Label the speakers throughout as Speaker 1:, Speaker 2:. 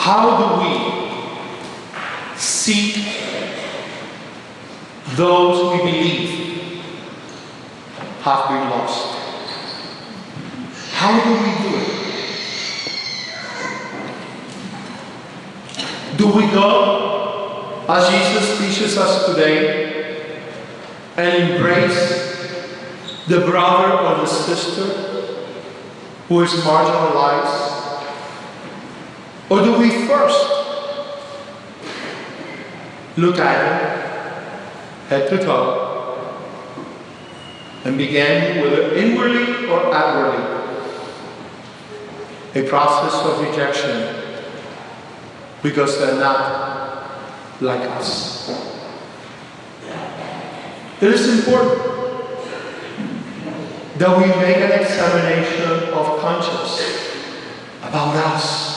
Speaker 1: How do we seek those we believe have been lost? How do we do it? Do we go, as Jesus teaches us today, and embrace the brother or the sister who is marginalized? Or do we first look at him, head to toe, and begin, whether inwardly or outwardly, a process of rejection because they're not like us? It is important that we make an examination of conscience about us,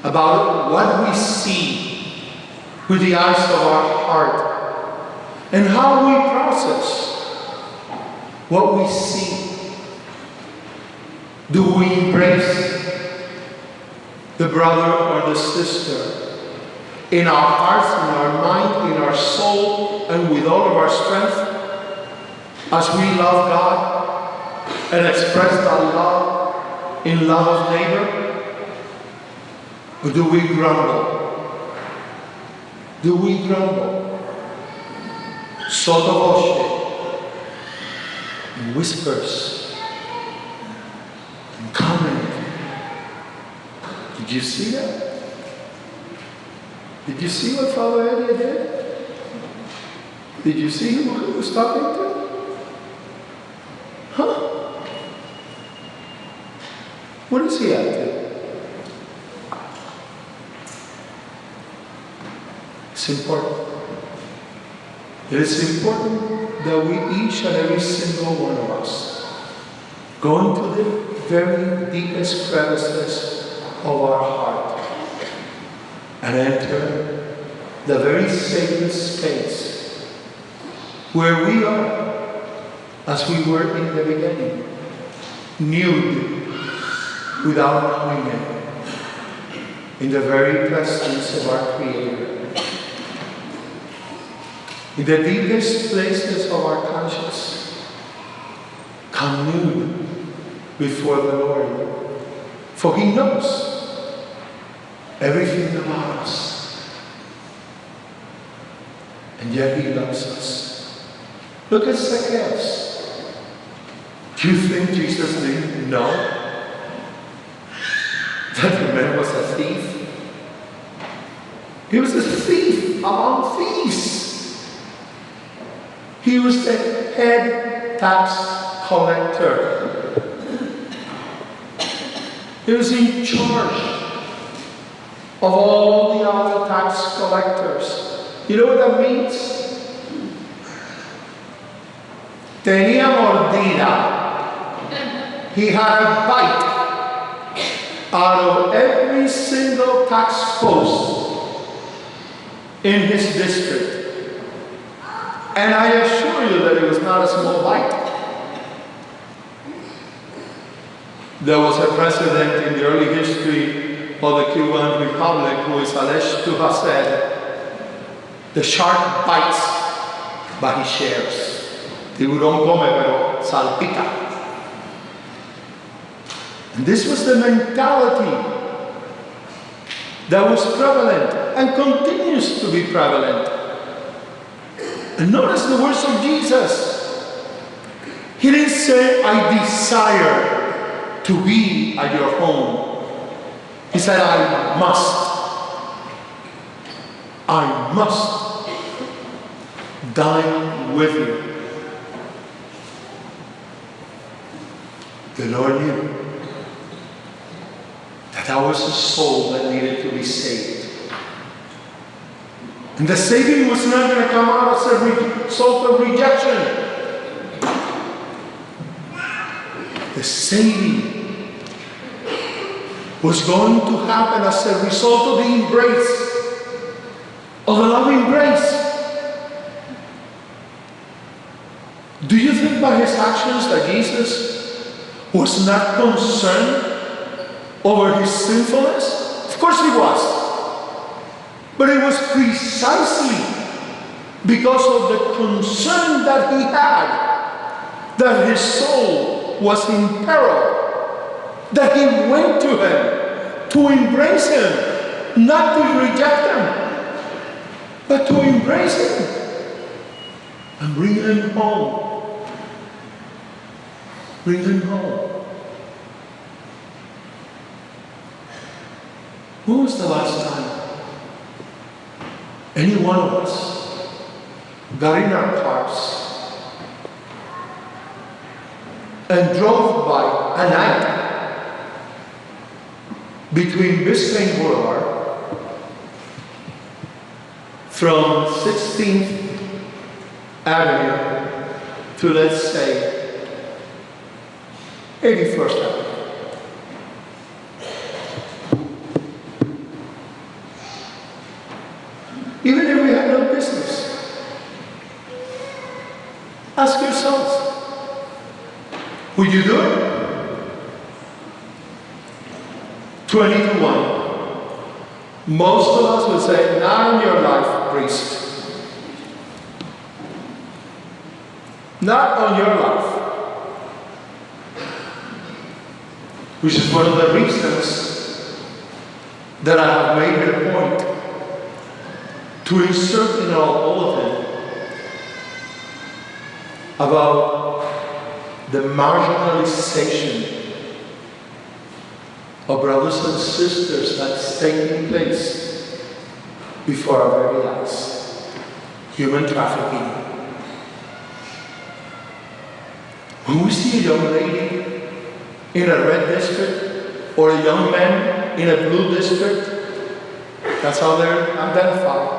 Speaker 1: about what we see with the eyes of our heart, and how we process what we see. Do we embrace the brother or the sister in our hearts, in our mind, in our soul, and with all of our strength, as we love God and express that love in love of neighbor? Or do we grumble? Do we grumble? Sotto voce, in whispers, in comment. Did you see that? Did you see what Father Heria did? Did you see who he was talking to? Huh? What is he up to? It's important. It is important that we, each and every single one of us, go into the very deepest crevices of our heart and enter the very sacred space where we are as we were in the beginning, nude, without knowing it, in the very presence of our Creator. In the deepest places of our conscience, come nude before the Lord, for He knows everything about us, and yet He loves us. Look at Zacchaeus. Do you think Jesus didn't know that the man was a thief? He was a thief among thieves. He was the head tax collector. He was in charge of all the other tax collectors. You know what that means? Tenía mordida. He had a bite out of every single tax post in his district. And I assure you that it was not a small bite. There was a president in the early history of the Cuban Republic who is alleged to have said, "The shark bites, but he shares." Tiburón come, pero salpica. And this was the mentality that was prevalent and continues to be prevalent. And notice the words of Jesus. He didn't say, "I desire to be at your home." He said, I must dine with you. The Lord knew that that was a soul that needed to be saved. And the saving was not going to come out as a result of rejection. The saving was going to happen as a result of the embrace, of the loving grace. Do you think by his actions that Jesus was not concerned over his sinfulness? Of course he was. But it was precisely because of the concern that he had that his soul was in peril, that he went to him to embrace him, not to reject him, but to embrace him and bring him home. Bring him home. When was the last time any one of us got in our cars and drove by a night between Biscayne Boulevard from 16th Avenue to, let's say, 81st Avenue? Even if we had no business, ask yourselves, would you do it? 20 to 1. Most of us would say, not in your life, priest. Not on your life. Which is one of the reasons that I have made it a point to insert in our bulletin about the marginalization of brothers and sisters that's taking place before our very eyes. Human trafficking. When we see a young lady in a red district or a young man in a blue district, that's how they're identified.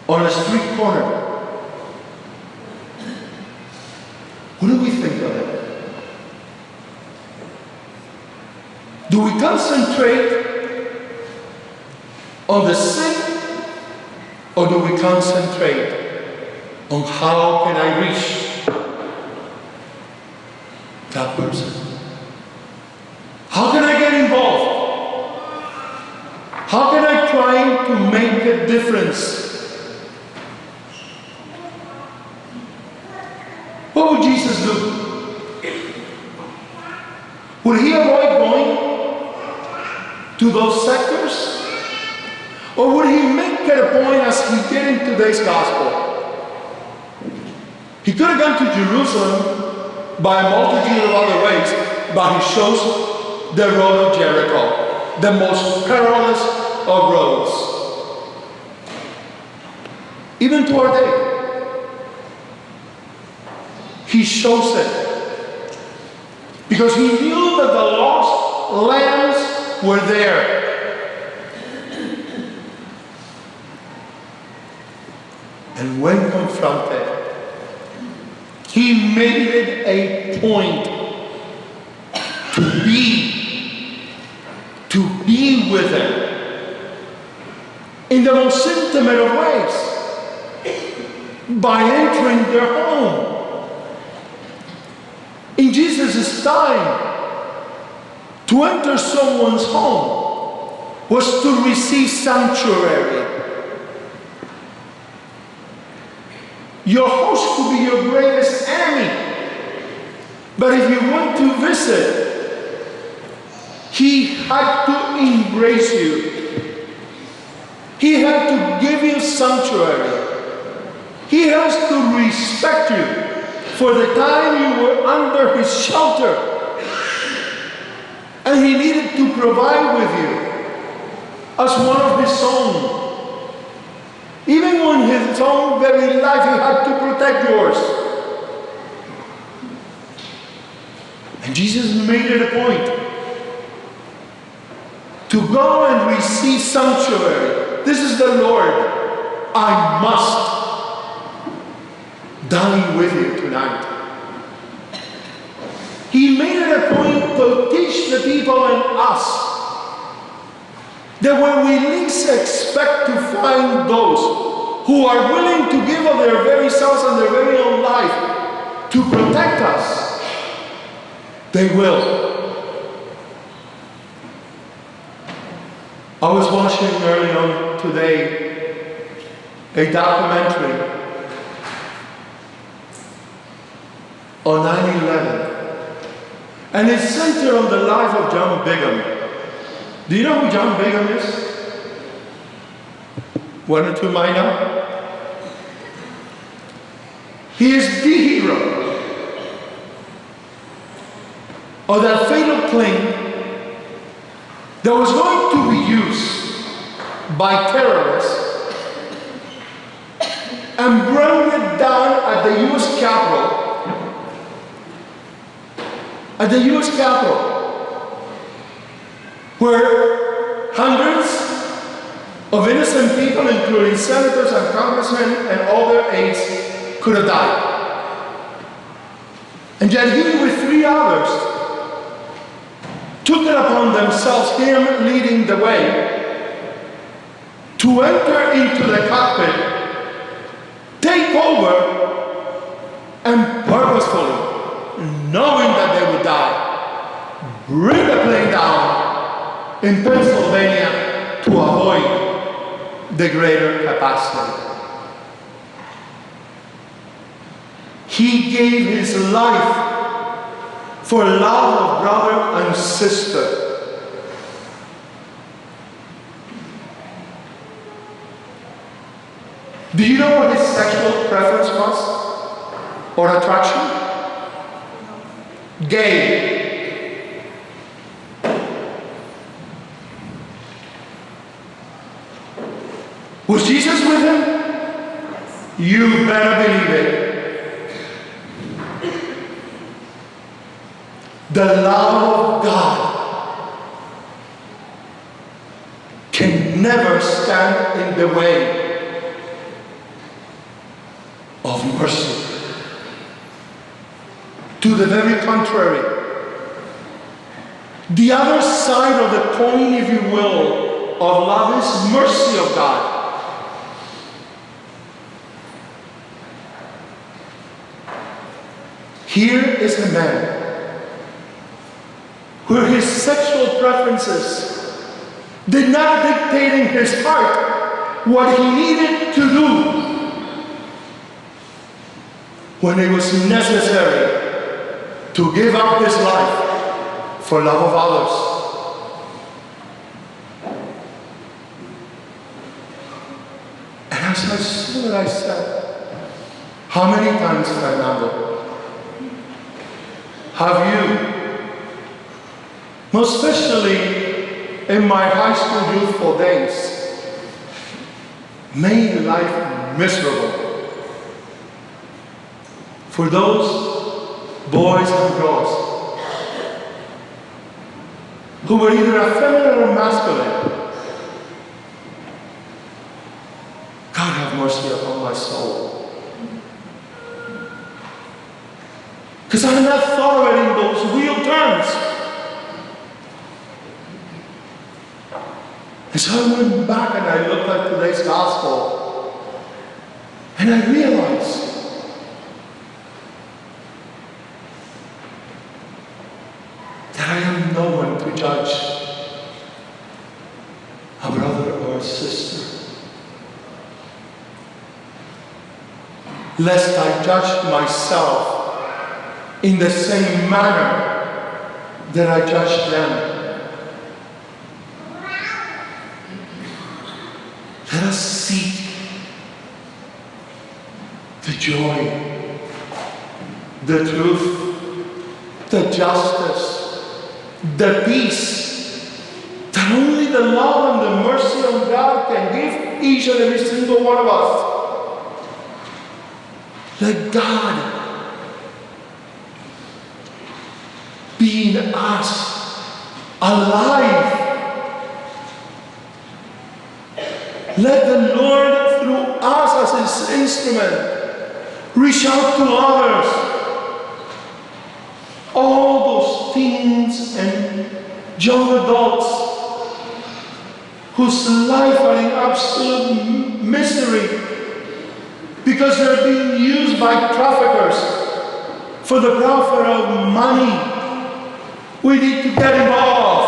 Speaker 1: On a street corner. What do we think of it? Do we concentrate on the sin, or do we concentrate on how can I reach that person? How can I get involved? How can I try to make a difference? What would Jesus do? Would he avoid going to those sectors? Or would he make it a point, as he did in today's gospel? He could have gone to Jerusalem by a multitude of other ways, but he chose the road of Jericho, the most perilous of roads. Even to our day. He shows it because he knew that the lost lambs were there. And when confronted, he made it a point to be with them in the most intimate of ways by entering their home. In Jesus' time, to enter someone's home was to receive sanctuary. Your host could be your greatest enemy. But if you went to visit, he had to embrace you. He had to give you sanctuary. He has to respect you for the time you were under his shelter. And he needed to provide with you as one of his own. Even when his own very life, he had to protect yours. And Jesus made it a point to go and receive sanctuary. This is the Lord. I must dine with you tonight. He made it a point to teach the people and us that when we least expect to find those who are willing to give of their very selves and their very own life to protect us, they will. I was watching early on today a documentary on 9/11, and it's centered on the life of John Bingham. Do you know who John Bingham is? One or two might know. He is the hero of that fatal plane that was going to be used by terrorists and bring it down at the U.S. Capitol. At the U.S. Capitol, where hundreds of innocent people, including senators and congressmen and all their aides, could have died. And yet he, with three others, took it upon themselves, him leading the way, to enter into the cockpit, take over, and purposefully, knowing that they would die, bring the plane down in Pennsylvania to avoid the greater catastrophe. He gave his life for love of brother and sister. Do you know what his sexual preference was or attraction? Gay. Was Jesus with him? You better believe it. The love of God can never stand in the way of mercy. To the very contrary. The other side of the coin, if you will, of love is mercy of God. Here is a man where his sexual preferences did not dictate in his heart what he needed to do when it was necessary to give up his life for love of others. And as I stood, I said, how many times, Fernando, have you, most especially in my high school youthful days, made life miserable for those boys and girls who were either effeminate or masculine? God have mercy upon my soul. Because I had not thought of it in those real terms. And so I went back and I looked at today's gospel and I realized that I am no one to judge a brother or a sister, lest I judge myself in the same manner that I judge them. Let us seek the joy, the truth, the justice, the peace that only the love and the mercy of God can give each and every single one of us. Let God be in us, alive. Let the Lord, through us as His instrument, reach out to others. All those teens and young adults whose life are in absolute misery because they're being used by traffickers for the profit of money. We need to get involved.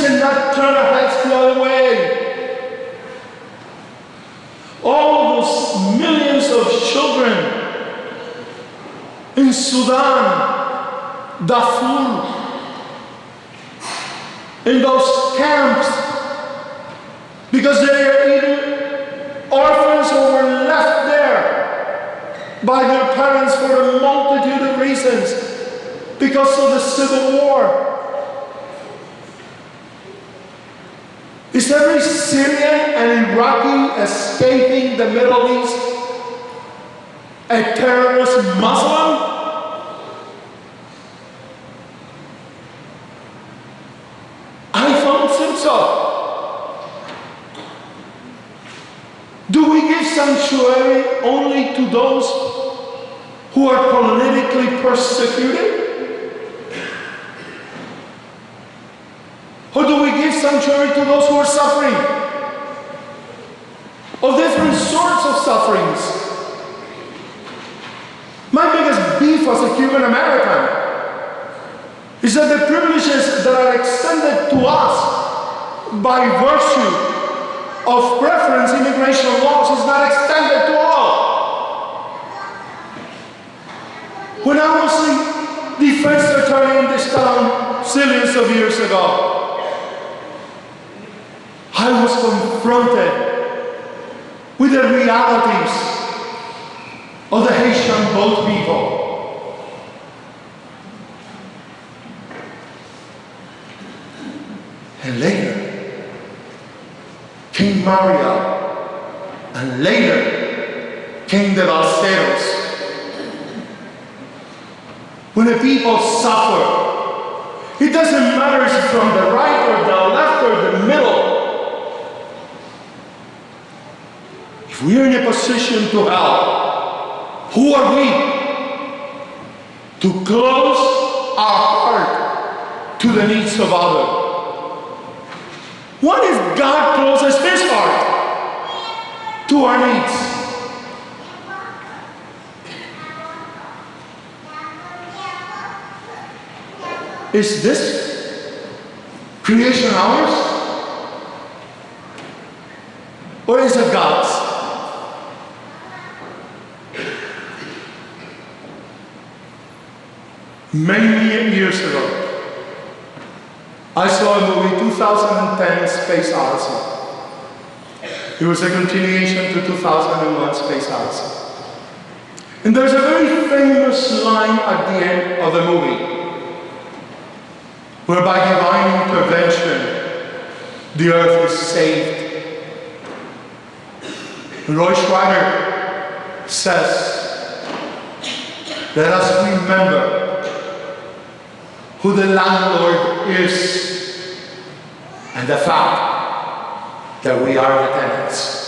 Speaker 1: cannot turn our heads the other way. All those millions of children in Sudan, Darfur, in those camps, because they are either orphans or were left there by their parents for a multitude of reasons, because of the civil war. Is every Syrian and Iraqi escaping the Middle East a terrorist Muslim? I don't think so. Do we give sanctuary only to those who are politically persecuted? Or do we give sanctuary to those who are suffering? Of different sorts of sufferings. My biggest beef as a Cuban American is that the privileges that are extended to us by virtue of preference immigration laws is not extended to all. When I was the defense attorney in this town zillions of years ago, I was confronted with the realities of the Haitian boat people. And later came Maria, and later came the Balseros. When the people suffer, it doesn't matter if it's from the right or the left or the middle. If we are in a position to help, who are we to close our heart to the needs of others? What if God closes his heart to our needs? Is this creation ours? Or is it God's? Many years ago, I saw a movie, 2010 Space Odyssey. It was a continuation to 2001 Space Odyssey. And there's a very famous line at the end of the movie, where by divine intervention, the earth is saved. Roy Schreiber says, let us remember who the landlord is and the fact that we are the tenants.